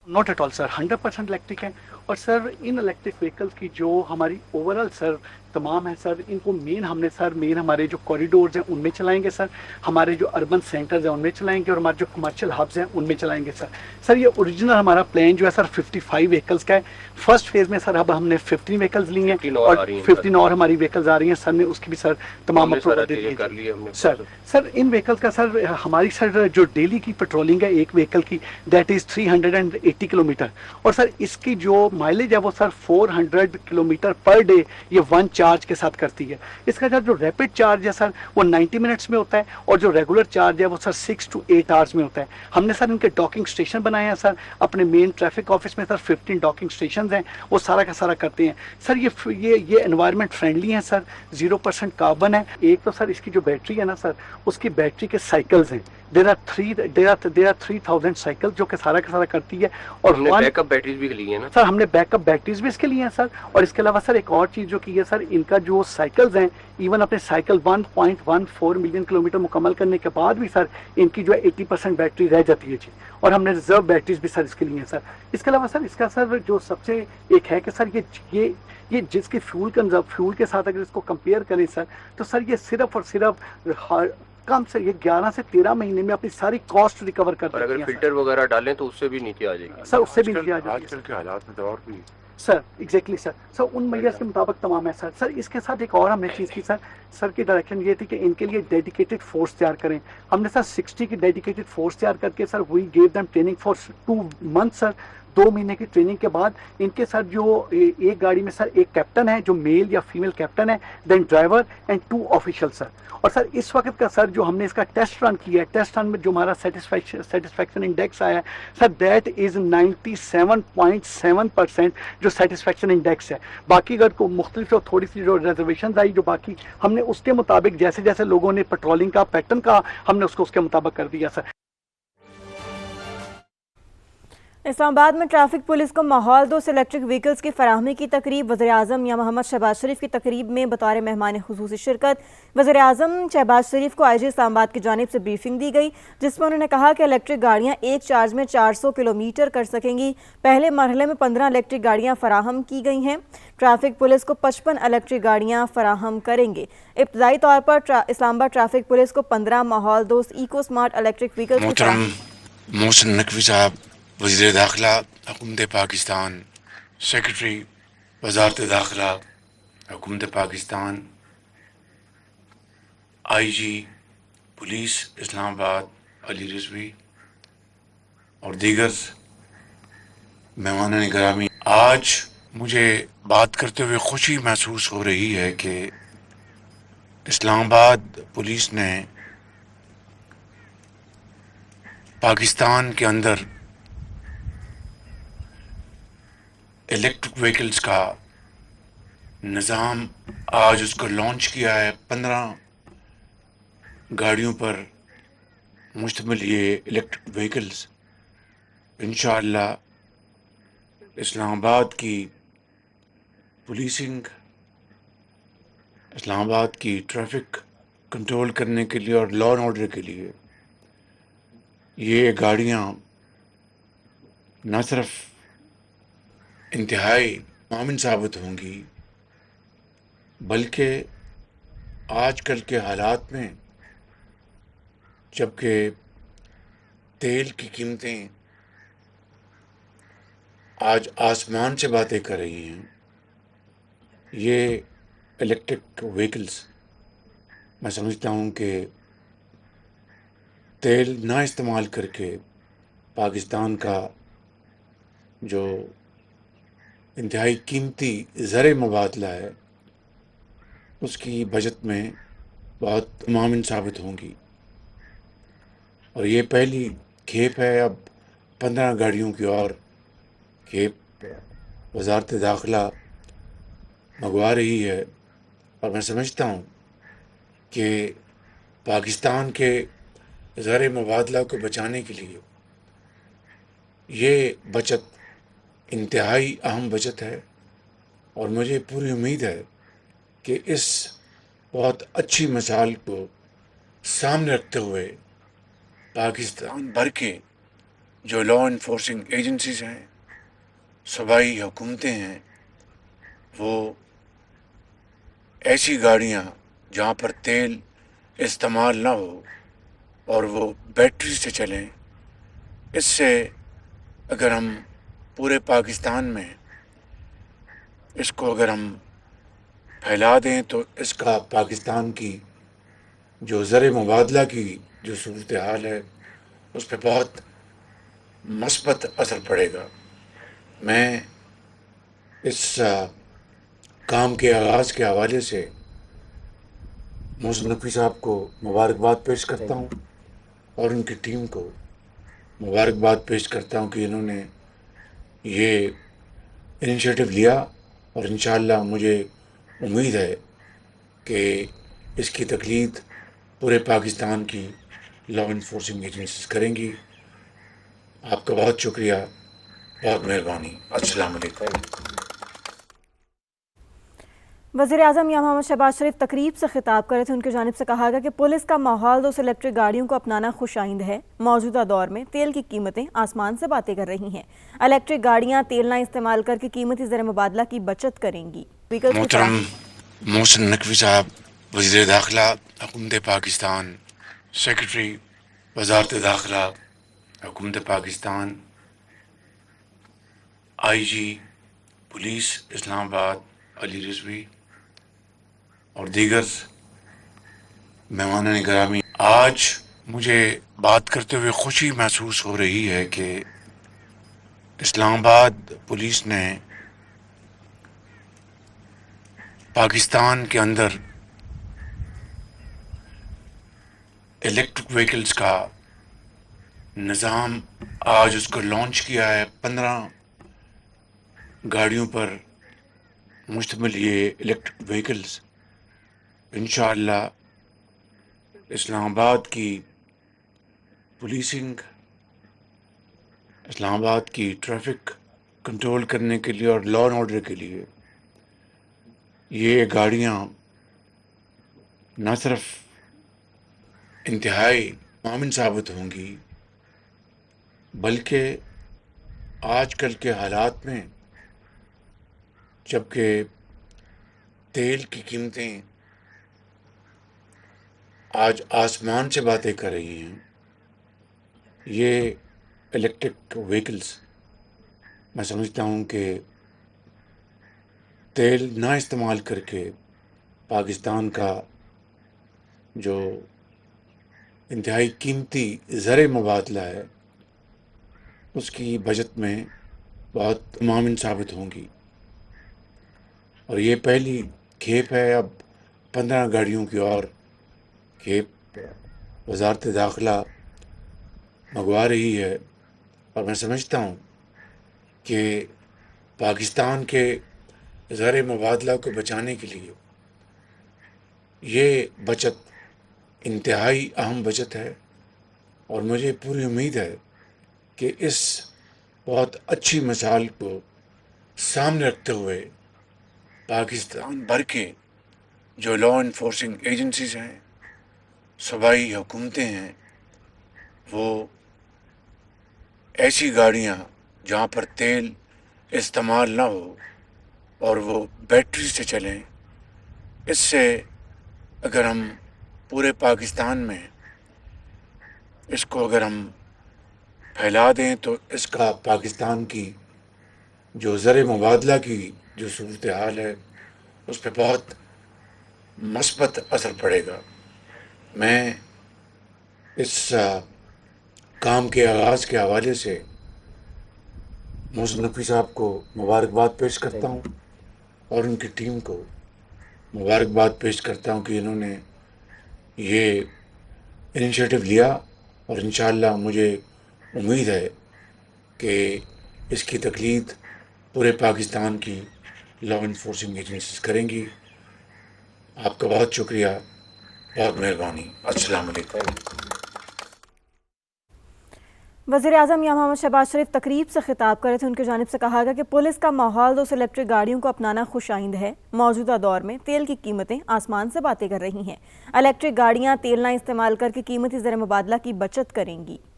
Not at all sir, 100% electric है। और sir इन electric vehicles की जो हमारी ओवरऑल सर तमाम है सर, इनको मेन हमारे जो कॉरिडोर्स हैं उनमें चलाएंगे सर, हमारे जो अर्बन सेंटर्स हैं उनमें चलाएंगे, और हमारे जो कमर्शियल हब्स हैं उनमें चलाएंगे सर। सर ये ओरिजिनल हमारा प्लान जो है सर 55 व्हीकल्स का है। फर्स्ट फेज में सर अब हमने 15 व्हीकल्स ली हैं, 15 और आ रही हैं 15 और हमारी व्हीकल्स आ रही हैं सर, ने उसकी भी सर तमाम हमने सारा अप्रूवल दे दी चीजें कर है ली है हमने सर। सर इन व्हीकल्स का सर हमारी सर जो डेली की पेट्रोलिंग है एक व्हीकल की, दैट इज 380 किलोमीटर, और सर इसकी जो माइलेज है वो सर 400 किलोमीटर पर डे ये वन चार्ज के साथ करती है। इसका सर जो रैपिड चार्ज है सर वो 90 मिनट्स में होता है, और जो रेगुलर चार्ज है वो सर 6 to 8 आवर्स में होता है। हमने सर इनके डॉकिंग स्टेशन बनाए हैं सर, अपने मेन ट्रैफिक ऑफिस में सर 15 डॉकिंग स्टेशन हैं, वो सारा का सारा करते हैं सर। ये एनवायरनमेंट फ्रेंडली है सर, 0% कार्बन है। एक तो सर इसकी जो बैटरी है ना सर, उसकी बैटरी के साइकिल्स हैं, देर आर 3000 साइकिल जो कि सारा का सारा करती है। और हमने बैकअप बैटरीज भी ली है ना सर, हमने बैकअप बैटरीज भी इसके लिए हैं सर। और इसके अलावा सर एक और चीज़ जो की है सर, इनका जो साइकिल्स हैं, इवन अपने साइकिल 1.14 मिलियन किलोमीटर मुकम्मल करने के बाद भी सर इनकी जो है 80% बैटरी रह जाती है जी। और हमने रिजर्व बैटरीज भी सर इसके लिए हैं सर। इसके अलावा सर इसका सर जो सबसे एक है कि सर ये जिसकी फ्यूल के साथ अगर इसको कंपेयर करें सर, तो सर ये सिर्फ और सिर्फ कम से ये 11 से 13 महीने में अपनी सारी कॉस्ट रिकवर कर और देती अगर है फिल्टर वगैरह डालें तो उससे भी नीचे आ जाएगी सर, उससे भी नीचे आ जाती है आजकल के हालात में तो और भी सर। Exactly sir. सर उन मैयर्स के मुताबिक तमाम है सर। सर इसके साथ एक और हमने चीज़ की सर, सर की डायरेक्शन ये थी कि इनके लिए डेडिकेटेड फोर्स तैयार करें। हमने सर 60 की डेडिकेटेड फोर्स तैयार करके sir we gave them training for 2 month sir. 2 महीने की ट्रेनिंग के बाद इनके सर जो एक गाड़ी में सर एक कैप्टन है जो मेल या फीमेल कैप्टन है, then driver and 2 official sir. और सर इस वक्त का सर जो हमने इसका टेस्ट रन किया है, टेस्ट रन में जो हमारा सेटिस्फैक्शन इंडेक्स आया है सर, दैट इज 97.7% जो सेटिस्फैक्शन इंडेक्स है। बाकी अगर को मुख्तलिफ जो थोड़ी सी जो रिजर्वेशन आई जो बाकी हमने उसके मुताबिक जैसे जैसे लोगों ने पेट्रोलिंग का पैटर्न का हमने उसको उसके मुताबिक कर दिया सर। इस्लामाबाद में ट्रैफिक पुलिस को माहौल दोस्त इलेक्ट्रिक व्हीकल्स की फराहमी की तकरीब, वज़ीर-ए-आज़म मियां मोहम्मद शहबाज शरीफ की तकरीब में बतौर मेहमान खुसूसी शिरकत। वज़ीर-ए-आज़म शहबाज शरीफ को IG इस्लामाबाद की जानिब से ब्रीफिंग दी गई, जिसमें उन्होंने कहा कि इलेक्ट्रिक गाड़ियाँ एक चार्ज में 400 किलोमीटर कर सकेंगी। पहले मरहले में 15 इलेक्ट्रिक गाड़ियाँ फराहम की गई हैं। ट्रैफिक पुलिस को 55 इलेक्ट्रिक गाड़ियाँ फराहम करेंगे। इब्तदाई तौर पर इस्लामाबाद ट्रैफिक पुलिस को 15 माहौल दोस्त इको स्मार्ट इलेक्ट्रिक व्हीकल्स वज़ीर दाखिला हुकूमत पाकिस्तान, सेक्रेटरी वज़ारत दाखिला हुकूमत पाकिस्तान, IG पुलिस इस्लामाबाद अली रिजवी और दीगर मेहमानान गिरामी, आज मुझे बात करते हुए खुशी महसूस हो रही है कि इस्लामाबाद पुलिस ने पाकिस्तान के अंदर इलेक्ट्रिक व्हीकल्स का निज़ाम आज उसको लॉन्च किया है। 15 गाड़ियों पर मुश्तमिल ये इलेक्ट्रिक व्हीकल्स इंशाअल्लाह इस्लामाबाद की पुलिसिंग, इस्लामाबाद की ट्रैफिक कंट्रोल करने के लिए और लॉ एंड ऑर्डर के लिए ये गाड़ियाँ न सिर्फ इंतहाई मामिन साबित होंगी, बल्कि आजकल के हालात में जबकि तेल की कीमतें आज आसमान से बातें कर रही हैं, ये इलेक्ट्रिक व्हीकल्स मैं समझता हूँ कि तेल ना इस्तेमाल करके पाकिस्तान का जो इंतहाई कीमती ज़र मुबादला है उसकी बचत में बहुत मामिन साबित होंगी। और ये पहली खेप है, अब 15 गाड़ियों की और खेप वज़ारत दाखिला मंगवा रही है। और मैं समझता हूँ कि पाकिस्तान के ज़र मुबादला को बचाने के लिए ये बचत इंतहाई अहम बचत है। और मुझे पूरी उम्मीद है कि इस बहुत अच्छी मिसाल को सामने रखते हुए पाकिस्तान भर के جو لا انفورسنگ ایجنسیز ہیں، صوبائی حکومتیں ہیں، وہ ایسی گاڑیاں جہاں پر تیل استعمال نہ ہو اور وہ بیٹری سے چلیں، اس سے اگر ہم پورے پاکستان میں اس کو اگر ہم پھیلا دیں تو اس کا پاکستان کی جو زر مبادلہ کی جو صورتحال ہے اس پہ بہت مثبت اثر پڑے گا۔ میں اس کام کے آغاز کے حوالے سے محسن نقوی صاحب کو مبارکباد پیش کرتا ہوں اور ان کی ٹیم کو مبارکباد پیش کرتا ہوں کہ انہوں نے یہ انیشیٹو لیا، اور انشاءاللہ مجھے امید ہے کہ اس کی تقلید پورے پاکستان کی لا انفورسنگ ایجنسیز کریں گی۔ آپ کا بہت شکریہ، بہت مہربانی، السلام علیکم۔ وزیر اعظم یا محمد شہباز شریف تقریب سے خطاب کر رہے تھے، ان کی جانب سے کہا گیا کہ پولیس کا ماحول دوست الیکٹرک گاڑیوں کو اپنانا خوش آئند ہے۔ موجودہ دور میں تیل کی قیمتیں آسمان سے باتیں کر رہی ہیں، الیکٹرک گاڑیاں تیل نہ استعمال کر کے قیمتی زر مبادلہ کی بچت کریں گی۔ محترم محسن نقوی صاحب، وزیر داخلہ حکومت پاکستان، سیکرٹری وزارت داخلہ حکومت پاکستان، آئی جی پولیس اسلام آباد علی رضوی اور دیگر مہمانان گرامی، آج مجھے بات کرتے ہوئے خوشی محسوس ہو رہی ہے کہ اسلام آباد پولیس نے پاکستان کے اندر الیکٹرک وہیکلز کا نظام آج اس کو لانچ کیا ہے۔ 15 گاڑیوں پر مشتمل یہ الیکٹرک وہیکلز انشاءاللہ اسلام آباد کی پولیسنگ، اسلام آباد کی ٹریفک کنٹرول کرنے کے لیے اور لا اینڈ آرڈر کے لیے یہ گاڑیاں نہ صرف انتہائی معاون ثابت ہوں گی، بلکہ آج کل کے حالات میں جبکہ تیل کی قیمتیں آج آسمان سے باتیں کر رہی ہیں، یہ الیکٹرک وہیکلز میں سمجھتا ہوں کہ تیل نہ استعمال کر کے پاکستان کا جو انتہائی قیمتی زر مبادلہ ہے اس کی بچت میں بہت معاون ثابت ہوں گی، اور یہ پہلی کھیپ ہے۔ اب 15 گاڑیوں کی اور کھیپ وزارت داخلہ منگوا رہی ہے، اور میں سمجھتا ہوں کہ پاکستان کے زر مبادلہ کو بچانے کے لیے یہ بچت انتہائی اہم بچت ہے، اور مجھے پوری امید ہے کہ اس بہت اچھی مثال کو سامنے رکھتے ہوئے پاکستان بھر کے جو لا انفورسنگ ایجنسیز ہیں، صوبائی حکومتیں ہیں، وہ ایسی گاڑیاں جہاں پر تیل استعمال نہ ہو اور وہ بیٹری سے چلیں، اس سے اگر ہم پورے پاکستان میں اس کو اگر ہم پھیلا دیں تو اس کا پاکستان کی جو زر مبادلہ کی جو صورتحال ہے اس پہ بہت مثبت اثر پڑے گا۔ میں اس کام کے آغاز کے حوالے سے محسن نقوی صاحب کو مبارکباد پیش کرتا ہوں اور ان کی ٹیم کو مبارکباد پیش کرتا ہوں کہ انہوں نے یہ انیشیٹو لیا، اور انشاءاللہ مجھے امید ہے کہ اس کی تقلید پورے پاکستان کی لا انفورسنگ ایجنسیز کریں گی۔ آپ کا بہت شکریہ، بہت مہربانی، السلام علیکم۔ وزیر اعظم یا محمد شہباز شریف تقریب سے خطاب کر رہے تھے، ان کی جانب سے کہا گیا کہ پولیس کا ماحول دوست الیکٹرک گاڑیوں کو اپنانا خوش آئند ہے۔ موجودہ دور میں تیل کی قیمتیں آسمان سے باتیں کر رہی ہیں، الیکٹرک گاڑیاں تیل نہ استعمال کر کے قیمتی زر مبادلہ کی بچت کریں گی۔